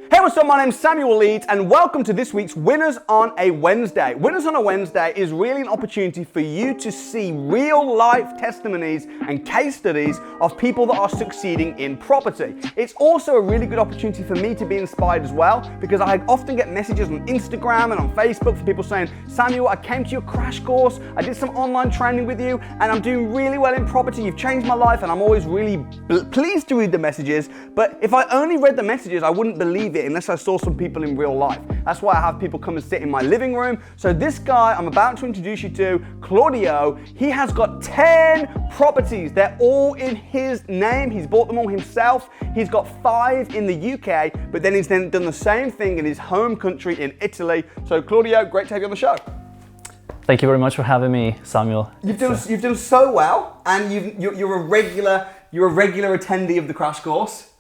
Hey, what's up? My name's Samuel Leeds and welcome to this week's Winners on a Wednesday. Winners on a Wednesday is really an opportunity for you to see real life testimonies and case studies of people that are succeeding in property. It's also a really good opportunity for me to be inspired as well, because I often get messages on Instagram and on Facebook from people saying, Samuel, I came to your crash course, I did some online training with you and I'm doing really well in property, you've changed my life. And I'm always really pleased to read the messages, but if I only read the messages, I wouldn't believe it unless I saw some people in real life. That's why I have people come and sit in my living room. So this guy I'm about to introduce you to, Claudio, he has got 10 properties. They're all in his name. He's bought them all himself. He's got 5 in the UK, but then he's done the same thing in his home country in Italy. So Claudio, great to have you on the show. Thank you very much for having me, Samuel. You've done so well, and you're a regular attendee of the crash course.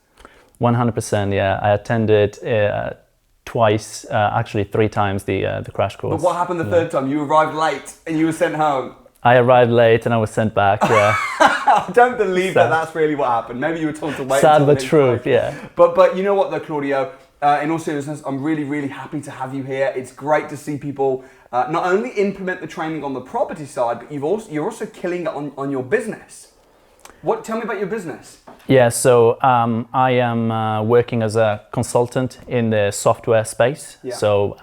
100%, yeah. I attended twice, actually 3 times the crash course. But what happened the third time? You arrived late and you were sent home. I arrived late and I was sent back, yeah. I don't believe that's really what happened. Maybe you were told to wait. Sad but true, yeah. But you know what though, Claudio? In all seriousness, I'm really happy to have you here. It's great to see people not only implement the training on the property side, but you're also killing it on your business. Tell me about your business. Yeah, so I am working as a consultant in the software space. Yeah. So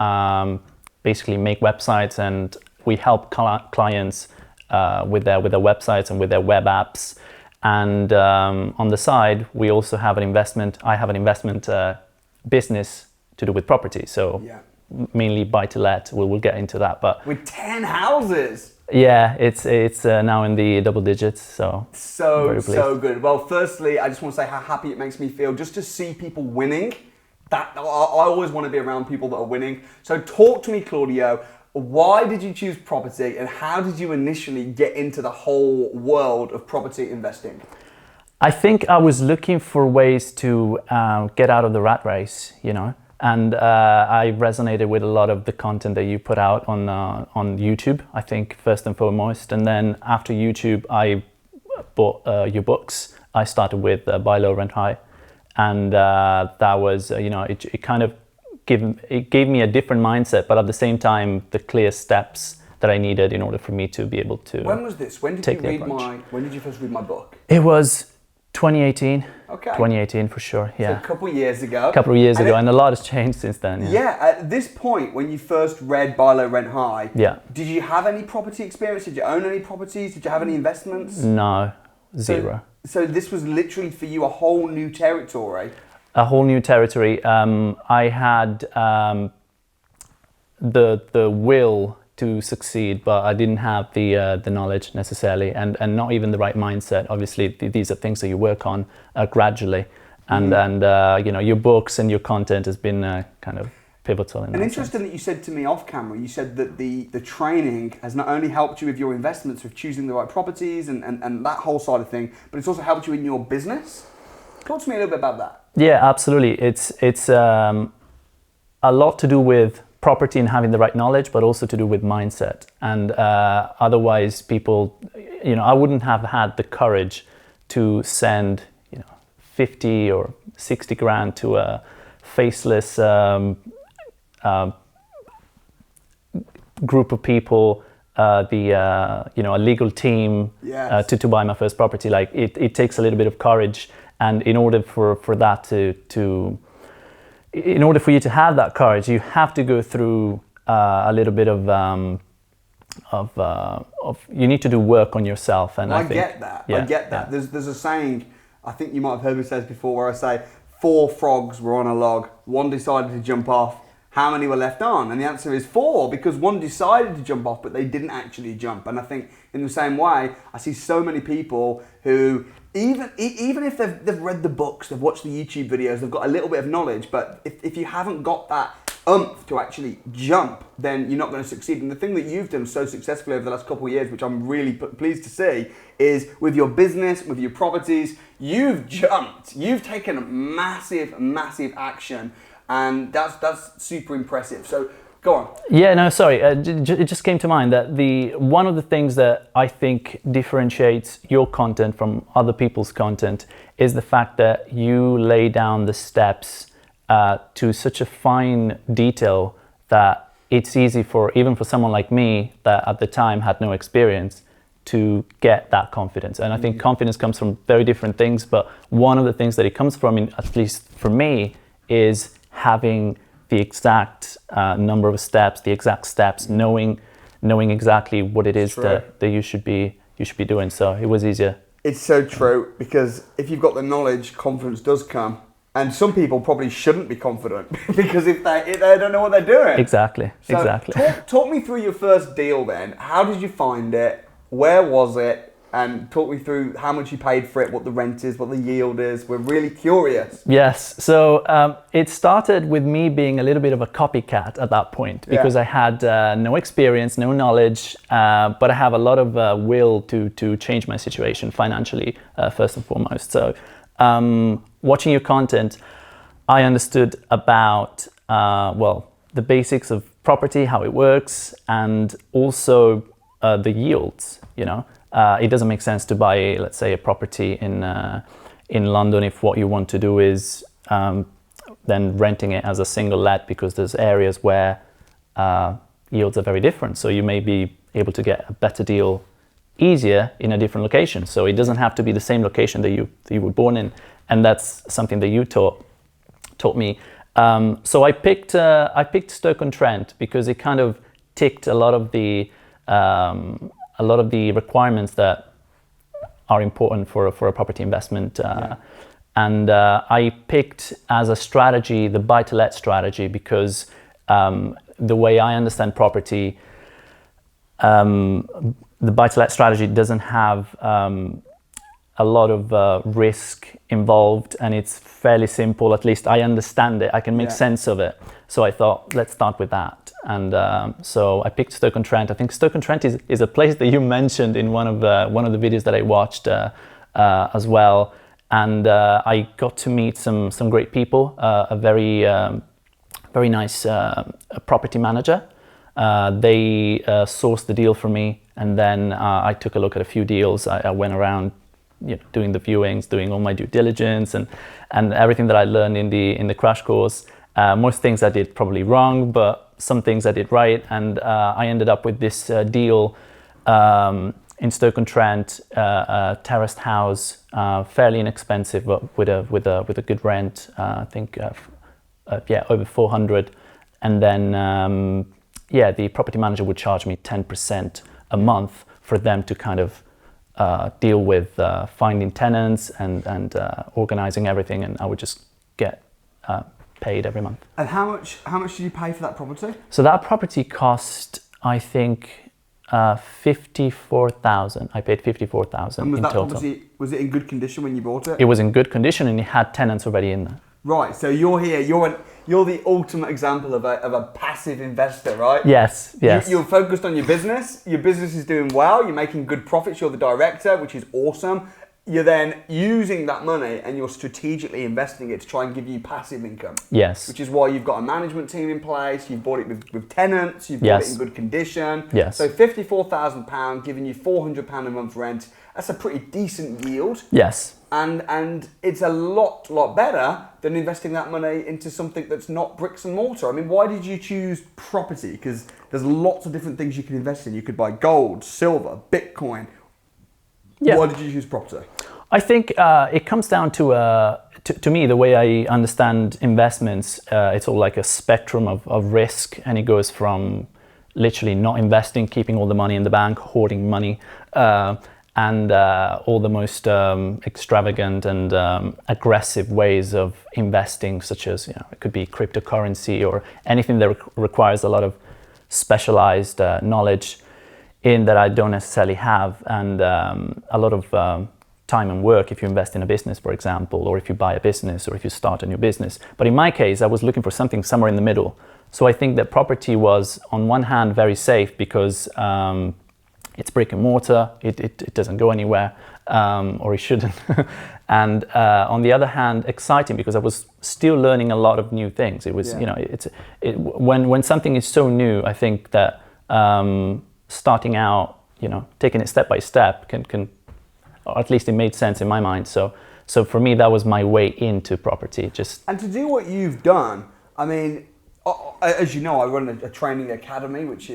basically make websites, and we help clients with their websites and with their web apps. And on the side, we also have an investment. I have an investment business to do with property. So mainly buy to let. We'll get into that. But with 10 houses. Yeah, it's now in the double digits, so good. Well, firstly, I just want to say how happy it makes me feel just to see people winning. That I always want to be around people that are winning. So talk to me, Claudio. Why did you choose property, and how did you initially get into the whole world of property investing? I think I was looking for ways to get out of the rat race, you know. And I resonated with a lot of the content that you put out on YouTube, I think, first and foremost. And then after YouTube, I bought your books. I started with Buy Low, Rent High. And that was, it kind of gave me a different mindset, but at the same time, the clear steps that I needed in order for me to be able to. When was this? When did you first read my book? It was 2018. Okay. 2018 for sure, yeah. So a couple of years ago. And a lot has changed since then. Yeah, at this point, when you first read Buy Low, Rent High, did you have any property experience? Did you own any properties? Did you have any investments? No, zero. So this was literally for you a whole new territory? A whole new territory. I had the will to succeed, but I didn't have the knowledge necessarily, and not even the right mindset. Obviously, these are things that you work on gradually, and your books and your content has been kind of pivotal in that. And interesting that you said to me off camera, you said that the training has not only helped you with your investments, with choosing the right properties and that whole side of thing, but it's also helped you in your business. Talk to me a little bit about that. Yeah, absolutely. It's a lot to do with property and having the right knowledge, but also to do with mindset. And otherwise people, I wouldn't have had the courage to send 50 or 60 grand to a faceless group of people, a legal team, to buy my first property. Like it takes a little bit of courage, and in order for that in order for you to have that courage, you have to go through a little bit of you need to do work on yourself. And I get that. There's a saying, I think you might have heard me say this before, where I say 4 frogs were on a log, one decided to jump off. How many were left on? And the answer is 4, because one decided to jump off, but they didn't actually jump. And I think in the same way, I see so many people who, even if they've read the books, they've watched the YouTube videos, they've got a little bit of knowledge, but if you haven't got that oomph to actually jump, then you're not going to succeed. And the thing that you've done so successfully over the last couple of years, which I'm really pleased to see, is with your business, with your properties, you've jumped. You've taken massive action. And that's super impressive. So go on. Yeah, no, sorry. It just came to mind that one of the things that I think differentiates your content from other people's content is the fact that you lay down the steps to such a fine detail that it's easy for even for someone like me that at the time had no experience to get that confidence. And I think confidence comes from very different things, but one of the things that it comes from, at least for me, is having the exact number of steps, the exact steps, knowing exactly what it is that you should be doing. So it was easier. It's so true, because if you've got the knowledge, confidence does come. And some people probably shouldn't be confident because if they don't know what they're doing. Exactly. Talk me through your first deal then. How did you find it? Where was it? And talk me through how much you paid for it, what the rent is, what the yield is. We're really curious. Yes. So it started with me being a little bit of a copycat at that point because I had no experience, no knowledge, but I have a lot of will to change my situation financially, first and foremost. So watching your content, I understood about, the basics of property, how it works, and also the yields, It doesn't make sense to buy, let's say, a property in London if what you want to do is then renting it as a single let, because there's areas where yields are very different. So you may be able to get a better deal easier in a different location. So it doesn't have to be the same location that you were born in, and that's something that you taught me. So I picked Stoke-on-Trent because it kind of ticked a lot of the requirements that are important for a property investment. And I picked as a strategy the buy-to-let strategy because the way I understand property, the buy-to-let strategy doesn't have a lot of risk involved, and it's fairly simple. At least I understand it. I can make sense of it. So I thought, let's start with that. And so I picked Stoke-on-Trent. I think Stoke-on-Trent is a place that you mentioned in one of the videos that I watched as well. And I got to meet some great people. A very nice property manager. They sourced the deal for me, and then I took a look at a few deals. I went around, doing the viewings, doing all my due diligence, and everything that I learned in the crash course. Most things I did probably wrong, but some things I did right, and I ended up with this deal in Stoke-on-Trent, a terraced house, fairly inexpensive, but with a good rent. I think over 400, and then the property manager would charge me 10% a month for them to kind of deal with finding tenants and organizing everything, and I would just get paid every month. And how much did you pay for that property? So that property cost, I think, 54,000. I paid 54,000 in total. Property, was it in good condition when you bought it? It was in good condition, and it had tenants already in there. Right. So you're here. You're the ultimate example of a passive investor, right? Yes. You're focused on your business. Your business is doing well. You're making good profits. You're the director, which is awesome. You're then using that money and you're strategically investing it to try and give you passive income. Yes. Which is why you've got a management team in place. You've bought it with tenants. You've bought it in good condition. Yes. So £54,000 giving you £400 a month rent. That's a pretty decent yield. Yes. And it's a lot better than investing that money into something that's not bricks and mortar. I mean, why did you choose property? Because there's lots of different things you can invest in. You could buy gold, silver, Bitcoin. Yeah. Why did you choose property? I think it comes down to me, the way I understand investments, it's all like a spectrum of risk, and it goes from literally not investing, keeping all the money in the bank, hoarding money, and all the most extravagant and aggressive ways of investing, such as it could be cryptocurrency or anything that requires a lot of specialized knowledge in that I don't necessarily have, and a lot of time and work if you invest in a business, for example, or if you buy a business, or if you start a new business. But in my case, I was looking for something somewhere in the middle. So I think that property was, on one hand, very safe because it's brick and mortar, it doesn't go anywhere, or it shouldn't. And on the other hand, exciting because I was still learning a lot of new things. It was, when something is so new, I think that starting out, taking it step by step can, or at least it made sense in my mind. So So for me, that was my way into property. And to do what you've done, I mean, as you know, I run a training academy, which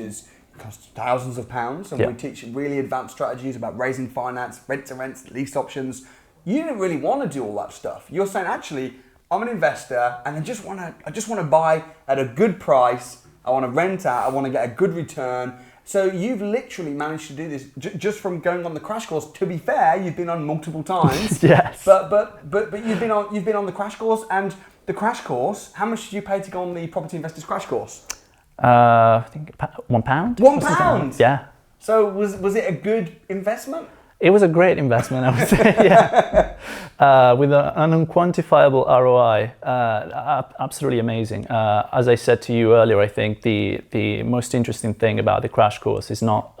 costs thousands of pounds, and we teach really advanced strategies about raising finance, rent-to-rent, lease options. You didn't really want to do all that stuff. You're saying, actually, I'm an investor, and I just want to buy at a good price. I want to rent out. I want to get a good return. So you've literally managed to do this just from going on the crash course. To be fair, you've been on multiple times. Yes. But you've been on the crash course, and the crash course. How much did you pay to go on the Property Investors Crash Course? I think £1. £1? Yeah. So was it a good investment? It was a great investment, I would say. Yeah. With an unquantifiable ROI, absolutely amazing. As I said to you earlier, I think the most interesting thing about the crash course is not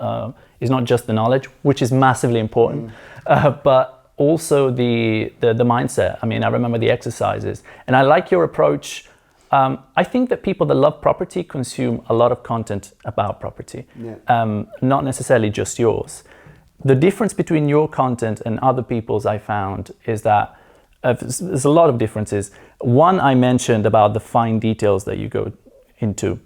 just the knowledge, which is massively important, but also the mindset. I mean, I remember the exercises, and I like your approach. I think that people that love property consume a lot of content about property, not necessarily just yours. The difference between your content and other people's, I found, is that there's a lot of differences. One, I mentioned about the fine details that you go into.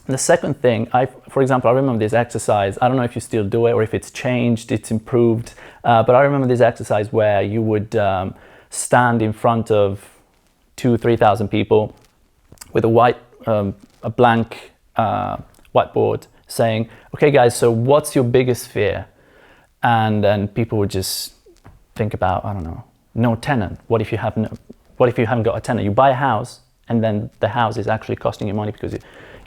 The second thing, for example, I remember this exercise. I don't know if you still do it or if it's changed, it's improved. But I remember this exercise where you would stand in front of 2,000-3,000 people with a blank whiteboard saying, okay guys, so what's your biggest fear? And then people would just think about, I don't know, no tenant. What if you haven't got a tenant? You buy a house and then the house is actually costing you money because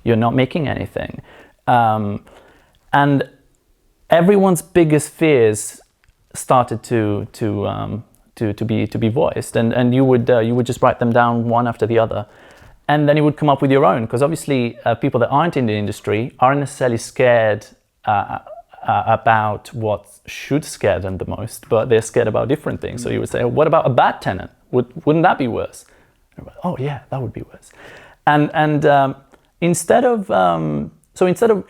you're not making anything. And everyone's biggest fears started to be voiced, and you would just write them down one after the other. And then you would come up with your own, because obviously people that aren't in the industry aren't necessarily scared about what should scare them the most, but they're scared about different things. So you would say, oh, what about a bad tenant? Wouldn't that be worse? Oh yeah, that would be worse. And instead of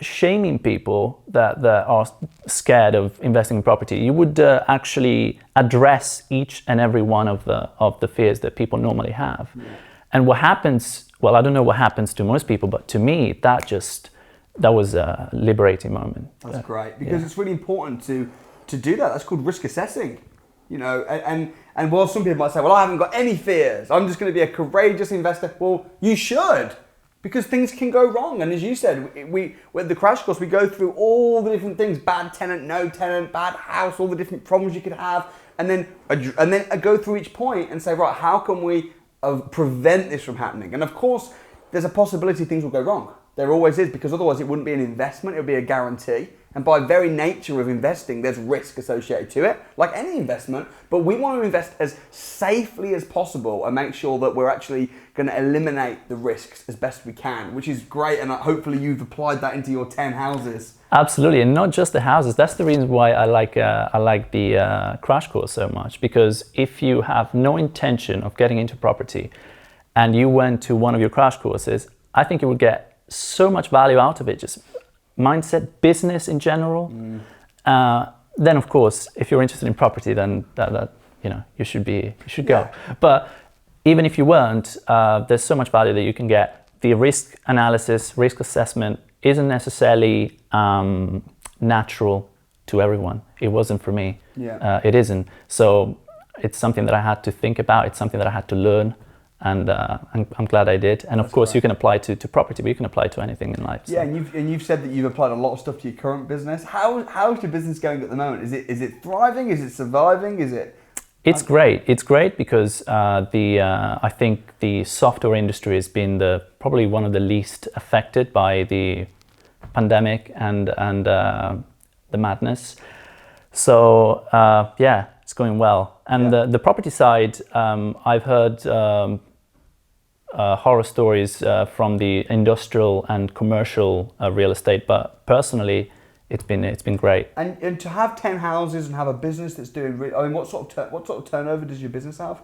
shaming people that are scared of investing in property, you would actually address each and every one of the fears that people normally have. Yeah. And what happens, well, I don't know what happens to most people, but to me, that was a liberating moment. That's great, because it's really important to do that. That's called risk assessing, you know. And while some people might say, well, I haven't got any fears, I'm just going to be a courageous investor. Well, you should, because things can go wrong. And as you said, with the crash course, we go through all the different things: bad tenant, no tenant, bad house, all the different problems you could have, and then go through each point and say, right, how can we prevent this from happening? And of course, there's a possibility things will go wrong. There always is, because otherwise it wouldn't be an investment, it would be a guarantee. And by very nature of investing, there's risk associated to it, like any investment. But we want to invest as safely as possible and make sure that we're actually going to eliminate the risks as best we can, which is great. And hopefully you've applied that into your 10 houses. Absolutely, and not just the houses. That's the reason why I like the crash course so much, because if you have no intention of getting into property and you went to one of your crash courses, I think you would get so much value out of it, just mindset, business in general. Then of course, if you're interested in property, then that you should go. But even if you weren't, there's so much value that you can get. The risk analysis, risk assessment isn't necessarily natural to everyone. It wasn't for me. It isn't. So it's something that I had to think about. It's something that I had to learn. And I'm glad I did. And of course, you can apply to property, but you can apply to anything in life. So. Yeah, and you've said that you've applied a lot of stuff to your current business. How's your business going at the moment? Is it thriving? Is it surviving? It's great. It's great because I think the software industry has been probably one of the least affected by the pandemic and the madness. So it's going well. And the property side, I've heard horror stories from the industrial and commercial real estate, but personally, it's been great. And to have 10 houses and have a business that's doing, what sort of turnover does your business have?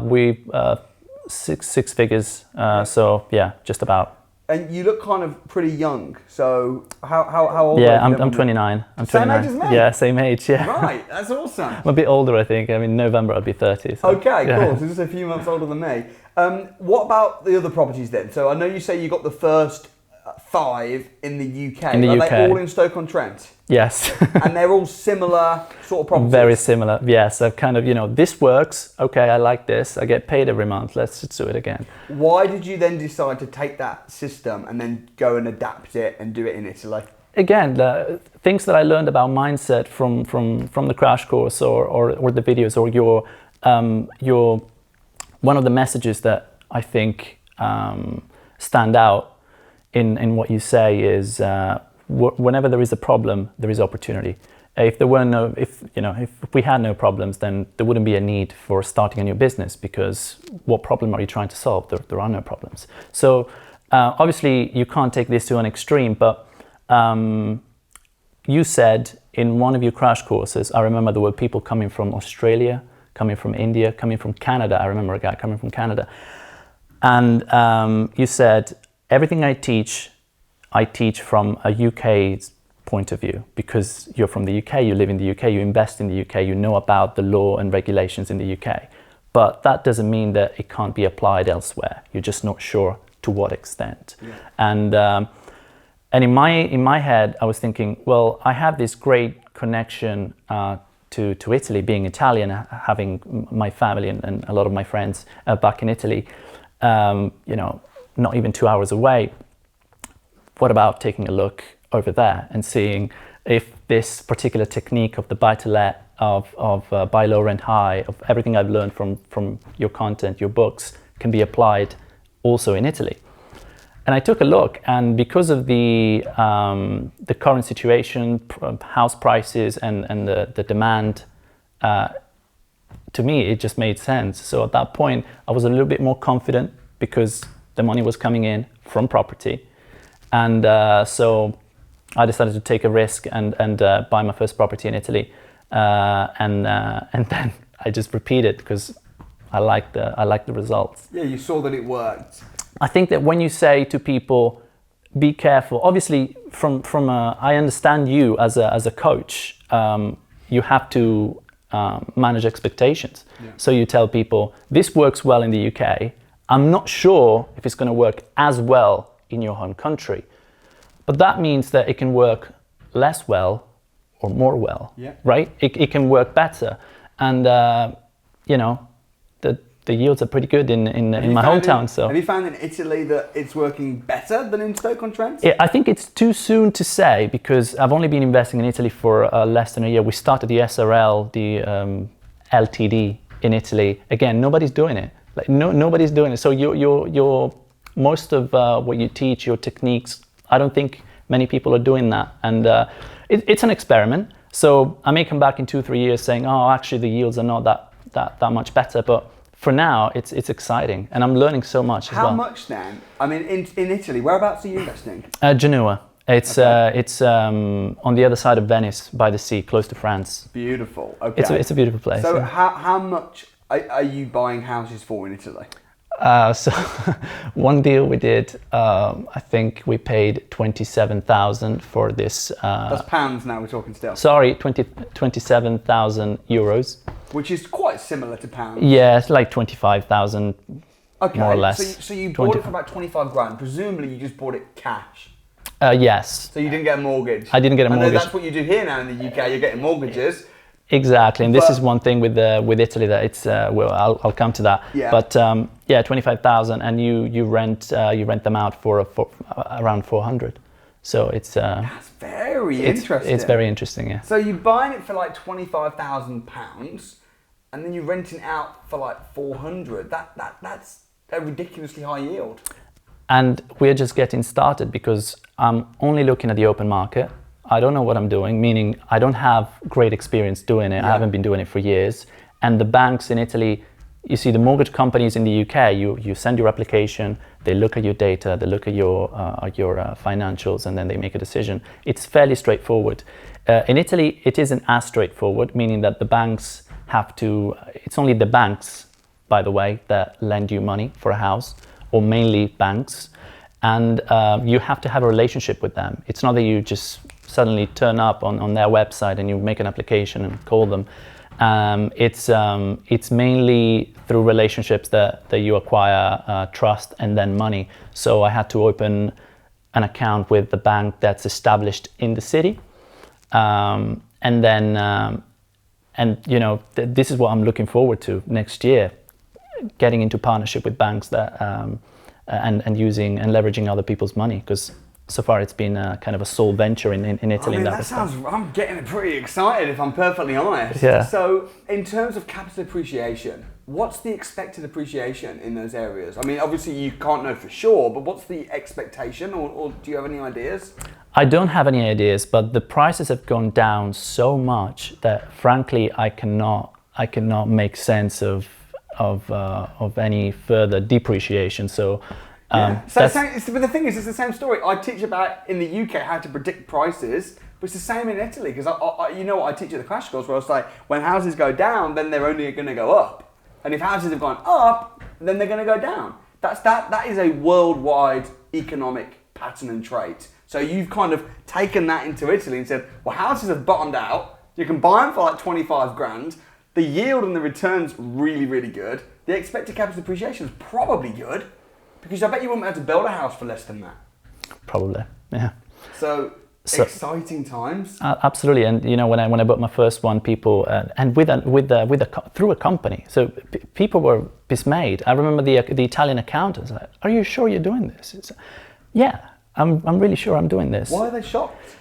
We six figures. So yeah, just about. And you look kind of pretty young. So how old are you? Yeah, I'm 29. I'm 29. Same age as me? Yeah, same age, yeah. Right, that's awesome. I'm a bit older, I think. I mean, November I'll be 30. So, Okay, yeah. cool. So just a few months older than me. What about the other properties then? So I know you say you got the first 5 in the UK. In the Are UK. they all in Stoke-on-Trent? Yes. And they're all similar sort of properties? Very similar. Yes, I've kind of, this works. Okay, I like this. I get paid every month. Let's just do it again. Why did you then decide to take that system and then go and adapt it and do it in Italy? Again, the things that I learned about mindset from the crash course or the videos or your one of the messages that I think stand out in what you say is whenever there is a problem, there is opportunity. If we had no problems, then there wouldn't be a need for starting a new business, because what problem are you trying to solve? There are no problems. So obviously you can't take this to an extreme, but you said in one of your crash courses, I remember there were people coming from Australia, coming from India, coming from Canada. I remember a guy coming from Canada. And you said, everything I teach from a UK point of view, because you're from the UK, you live in the UK, you invest in the UK, you know about the law and regulations in the UK. But that doesn't mean that it can't be applied elsewhere. You're just not sure to what extent. Yeah. And in my head, I was thinking, well, I have this great connection to Italy, being Italian, having my family and a lot of my friends back in Italy, not even 2 hours away. What about taking a look over there and seeing if this particular technique of the buy-to-let, of buy low, rent high, of everything I've learned from your content, your books, can be applied also in Italy? And I took a look, and because of the current situation, house prices and the demand, to me, it just made sense. So at that point, I was a little bit more confident because the money was coming in from property. And so I decided to take a risk and buy my first property in Italy. And then I just repeated because I liked the results. Yeah, you saw that it worked. I think that when you say to people, be careful, obviously I understand you as a coach, you have to manage expectations. Yeah. So you tell people, this works well in the UK. I'm not sure if it's going to work as well in your home country, but that means that it can work less well or more well, yeah. Right? It can work better. And, the yields are pretty good in my hometown. So have you found in Italy that it's working better than in Stoke-on-Trent? I think it's too soon to say, because I've only been investing in Italy for less than a year. We started the SRL, the LTD in Italy. Again, nobody's doing it. Like nobody's doing it. So your most of what you teach, your techniques, I don't think many people are doing that. And it's an experiment. So I may come back in 2-3 years saying, oh, actually the yields are not that much better. But for now, it's exciting, and I'm learning so much as well. How much then? I mean, in Italy, whereabouts are you investing? Genoa. It's on the other side of Venice, by the sea, close to France. Beautiful. Okay. It's a beautiful place. So how much are you buying houses for in Italy? So one deal we did, I think we paid 27,000 for this. That's pounds now, we're talking still. Sorry, 27,000 euros. Which is quite similar to pounds. Yeah, it's like 25,000, okay, more or less. So you bought it for about 25 grand. Presumably you just bought it cash. Yes. So you didn't get a mortgage. I didn't get a mortgage. I know that's what you do here now in the UK. You're getting mortgages. Exactly, and this is one thing with Italy that it's well, I'll come to that. Yeah. But 25,000, and you rent them out for around 400. So it's that's very interesting. It's very interesting, yeah. So you're buying it for like £25,000, and then you're renting it out for like 400. That's a ridiculously high yield. And we're just getting started because I'm only looking at the open market. I don't know what I'm doing, meaning I don't have great experience doing it. Yeah. I haven't been doing it for years. And the banks in Italy, you see the mortgage companies in the UK, you send your application, they look at your data, they look at your financials, and then they make a decision. It's fairly straightforward. In Italy, it isn't as straightforward, meaning that the banks have to, it's only the banks, by the way, that lend you money for a house, or mainly banks. and you have to have a relationship with them. It's not that you just suddenly turn up on their website and you make an application and call them. It's mainly through relationships that you acquire trust and then money. So I had to open an account with the bank that's established in the city, and then this is what I'm looking forward to next year, getting into partnership with banks that and using and leveraging other people's money, because so far it's been kind of a sole venture in Italy. I'm getting pretty excited, if I'm perfectly honest. Yeah. So in terms of capital appreciation, what's the expected appreciation in those areas? I mean, obviously you can't know for sure, but what's the expectation, or do you have any ideas? I don't have any ideas, but the prices have gone down so much that frankly I cannot make sense of any further depreciation. So but the thing is, it's the same story. I teach about in the UK how to predict prices, but it's the same in Italy, because you know what I teach at the crash course, where I was like, when houses go down, then they're only going to go up, and if houses have gone up, then they're going to go down. That is a worldwide economic pattern and trait. So you've kind of taken that into Italy and said, well, houses have bottomed out. You can buy them for like 25 grand. The yield and the return's really, really good. The expected capital appreciation is probably good, because I bet you wouldn't be able to build a house for less than that. Probably, yeah. So exciting times. Absolutely, and you know, when I bought my first one, people and through a company, so people were dismayed. I remember the Italian accountants like, "Are you sure you're doing this?" Yeah, I'm really sure I'm doing this. Why are they shocked?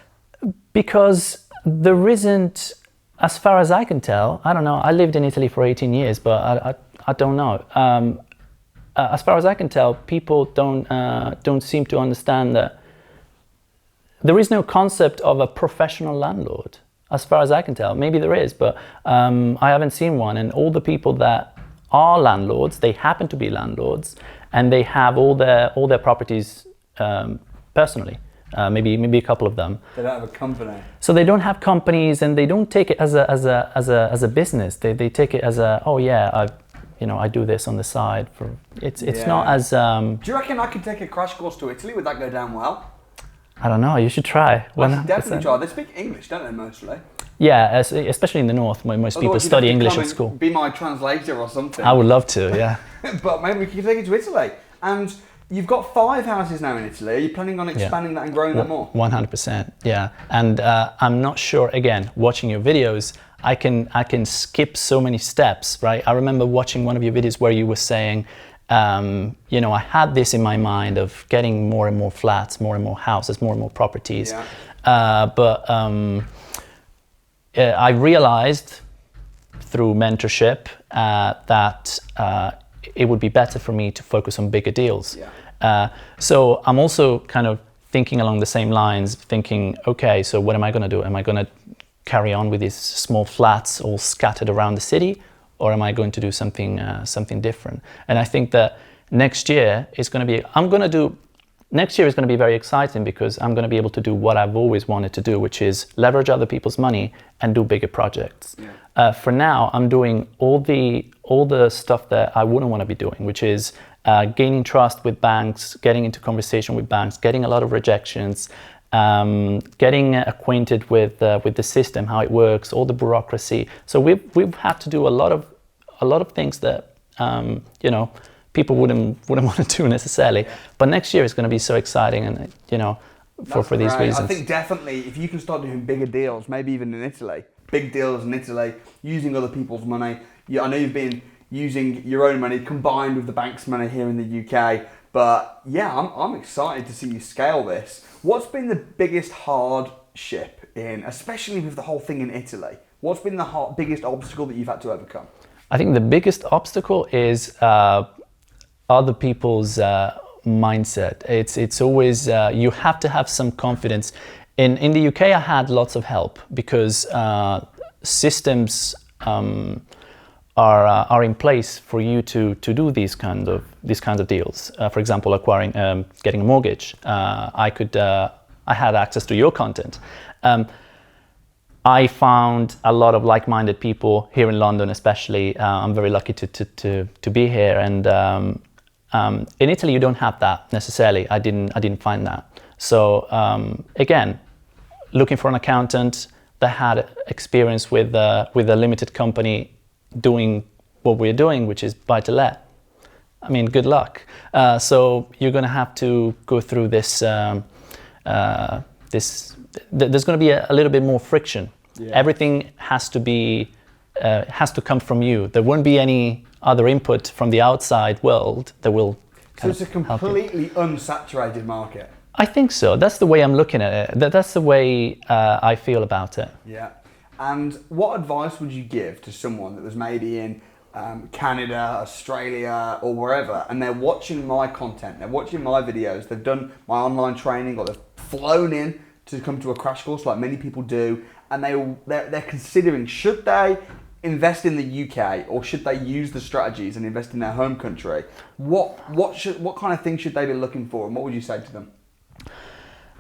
Because there isn't, as far as I can tell, I don't know. I lived in Italy for 18 years, but I don't know. As far as I can tell, people don't seem to understand that there is no concept of a professional landlord. As far as I can tell, maybe there is, but I haven't seen one. And all the people that are landlords, they happen to be landlords, and they have all their properties personally. Maybe a couple of them. They don't have a company. So they don't have companies, and they don't take it as a business. They take it as I do this on the side. It's not as. Do you reckon I could take a crash course to Italy? Would that go down well? I don't know. You should try. I should definitely try. They speak English, don't they, mostly? Yeah, especially in the north, where most people study English at school. Be my translator or something. I would love to. Yeah. But maybe we could take it to Italy. And you've got 5 houses now in Italy. Are you planning on expanding that and growing that more? 100%. Yeah. And I'm not sure. Again, watching your videos, I can skip so many steps, right? I remember watching one of your videos where you were saying, I had this in my mind of getting more and more flats, more and more houses, more and more properties. Yeah. But I realized through mentorship that it would be better for me to focus on bigger deals. Yeah. So I'm also kind of thinking along the same lines, thinking, okay, so what am I going to do? Am I going to carry on with these small flats all scattered around the city, or am I going to do something different? And I think that next year is going to be, next year is going to be very exciting, because I'm going to be able to do what I've always wanted to do, which is leverage other people's money and do bigger projects. Yeah. For now, I'm doing all the stuff that I wouldn't want to be doing, which is gaining trust with banks, getting into conversation with banks, getting a lot of rejections, getting acquainted with the system, how it works, all the bureaucracy. So we've had to do a lot of things that people wouldn't want to do necessarily. Yeah. But next year is going to be so exciting, and for these reasons. I think definitely if you can start doing bigger deals, maybe even in Italy, big deals in Italy, using other people's money. I know you've been using your own money combined with the bank's money here in the UK. But yeah, I'm excited to see you scale this. What's been the biggest hardship especially with the whole thing in Italy? What's been the biggest obstacle that you've had to overcome? I think the biggest obstacle is other people's mindset. It's always, you have to have some confidence. In the UK, I had lots of help, because systems are in place for you to do these kinds of deals. For example, getting a mortgage. I had access to your content. I found a lot of like-minded people here in London, especially. I'm very lucky to be here, and In Italy, you don't have that necessarily. I didn't find that. So again, looking for an accountant that had experience with a limited company doing what we're doing, which is buy to let. I mean, good luck. So you're going to have to go through this. There's going to be a little bit more friction. Yeah. Everything has to come from you. There won't be any other input from the outside world that will. So it's a completely unsaturated market. I think so. That's the way I'm looking at it. That's the way I feel about it. Yeah. And what advice would you give to someone that was maybe in Canada, Australia, or wherever, and they're watching my content, they're watching my videos, they've done my online training, or they've flown in to come to a crash course like many people do, and they're considering, should they invest in the UK or should they use the strategies and invest in their home country? What kind of things should they be looking for, and what would you say to them?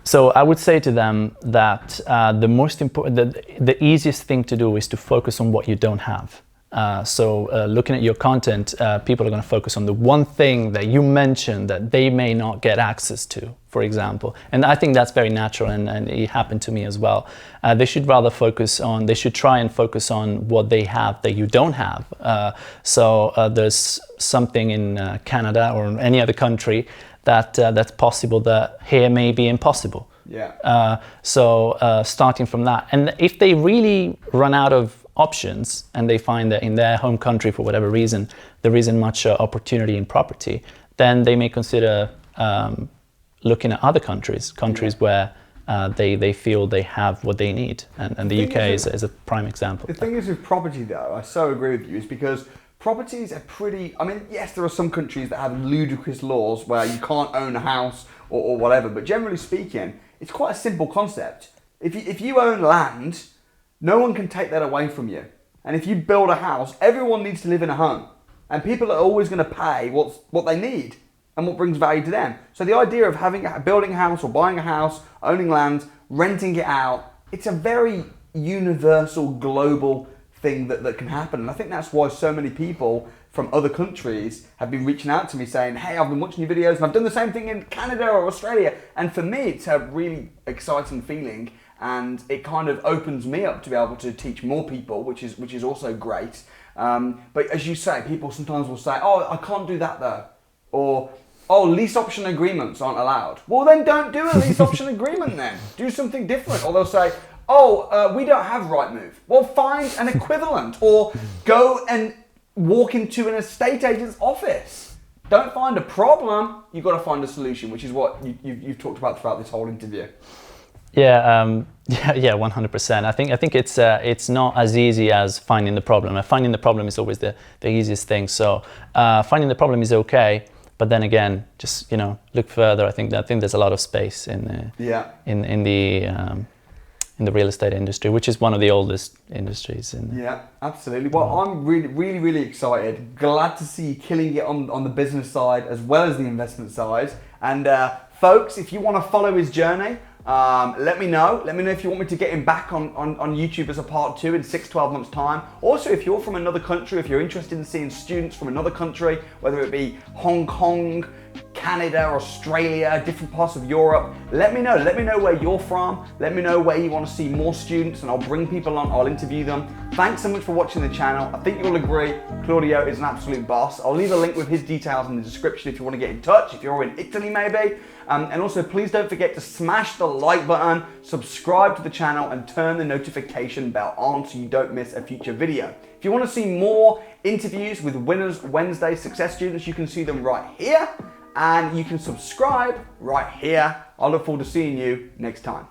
So I would say to them that the most important, the easiest thing to do is to focus on what you don't have. Looking at your content, people are going to focus on the one thing that you mentioned that they may not get access to, for example. And I think that's very natural, and it happened to me as well. They should try and focus on what they have that you don't have. There's something in Canada or in any other country that's possible that here may be impossible. Yeah. Starting from that. And if they really run out of options and they find that in their home country, for whatever reason, there isn't much opportunity in property, then they may consider looking at other countries where they feel they have what they need. And the UK is a prime example. The thing is with property though, I so agree with you, is because properties are pretty, I mean, yes, there are some countries that have ludicrous laws where you can't own a house or whatever, but generally speaking, it's quite a simple concept. If you own land, no one can take that away from you. And if you build a house, everyone needs to live in a home. And people are always going to pay what they need and what brings value to them. So the idea of building a house or buying a house, owning land, renting it out, it's a very universal, global thing that can happen. And I think that's why so many people from other countries have been reaching out to me saying, hey, I've been watching your videos and I've done the same thing in Canada or Australia. And for me, it's a really exciting feeling. And it kind of opens me up to be able to teach more people, which is also great. But as you say, people sometimes will say, oh, I can't do that though. Or, oh, lease option agreements aren't allowed. Well, then don't do a lease option agreement then. Do something different. Or they'll say, oh, we don't have Rightmove. Well, find an equivalent. Or go and walk into an estate agent's office. Don't find a problem. You've got to find a solution, which is what you've talked about throughout this whole interview. Yeah, 100%. I think it's not as easy as finding the problem. Finding the problem is always the easiest thing. So finding the problem is okay, but then again, just look further. I think there's a lot of space in the real estate industry, which is one of the oldest industries. Yeah, absolutely. Well, I'm really excited. Glad to see you killing it on the business side as well as the investment side. And folks, if you want to follow his journey, let me know. Let me know if you want me to get him back on YouTube as a part 2 in 6-12 months time. Also, if you're from another country, if you're interested in seeing students from another country, whether it be Hong Kong, Canada, Australia, different parts of Europe, let me know. Let me know where you're from. Let me know where you want to see more students, and I'll bring people on, I'll interview them. Thanks so much for watching the channel. I think you'll agree, Claudio is an absolute boss. I'll leave a link with his details in the description if you want to get in touch, if you're in Italy maybe. And also, please don't forget to smash the like button, subscribe to the channel, and turn the notification bell on so you don't miss a future video. If you want to see more interviews with Winners Wednesday success students, you can see them right here, and you can subscribe right here. I look forward to seeing you next time.